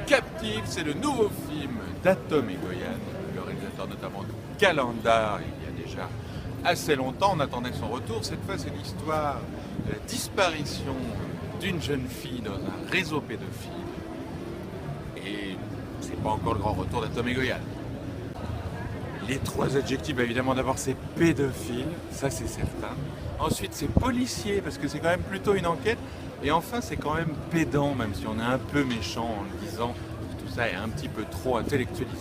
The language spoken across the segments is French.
Captive, c'est le nouveau film d'Atom Egoyan, le réalisateur notamment de Calendar, il y a déjà assez longtemps. On attendait son retour. Cette fois, c'est l'histoire de la disparition d'une jeune fille dans un réseau pédophile. Et c'est pas encore le grand retour d'Atom Egoyan. Les trois adjectifs, évidemment, d'abord c'est pédophile, ça c'est certain. Ensuite c'est policier, parce que c'est quand même plutôt une enquête. Et enfin c'est quand même pédant, même si on est un peu méchant en le disant que tout ça est un petit peu trop intellectualisé.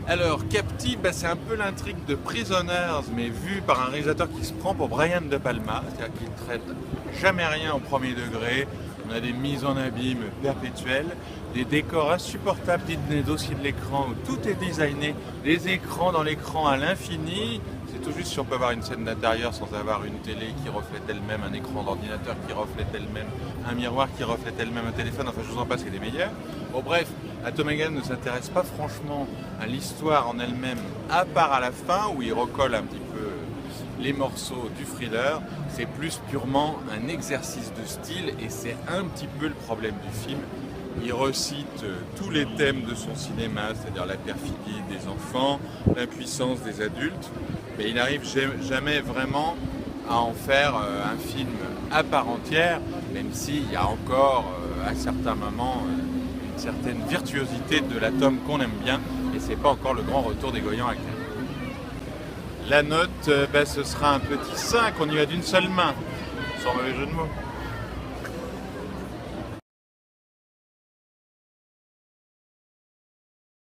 Alors Captive, c'est un peu l'intrigue de Prisoners, mais vu par un réalisateur qui se prend pour Brian De Palma, c'est-à-dire qu'il ne traite jamais rien au premier degré. On a des mises en abîme perpétuelles, des décors insupportables dignes des dossiers de l'écran où tout est designé, des écrans dans l'écran à l'infini. C'est tout juste si on peut avoir une scène d'intérieur sans avoir une télé qui reflète elle-même, un écran d'ordinateur qui reflète elle-même, un miroir qui reflète elle-même un téléphone, enfin je vous en passe, il y a des meilleurs. Bon bref, Atom Egoyan ne s'intéresse pas franchement à l'histoire en elle-même, à part à la fin où il recolle un petit peu les morceaux du thriller. C'est plus purement un exercice de style et c'est un petit peu le problème du film. Il recite tous les thèmes de son cinéma, c'est-à-dire la perfidie des enfants, l'impuissance des adultes, mais il n'arrive jamais vraiment à en faire un film à part entière, même s'il y a encore à certains moments une certaine virtuosité de l'Atom qu'on aime bien, et c'est pas encore le grand retour d'Egoyan à Cannes. La note, ce sera un petit 5, on y va d'une seule main, sans mauvais jeu de mots.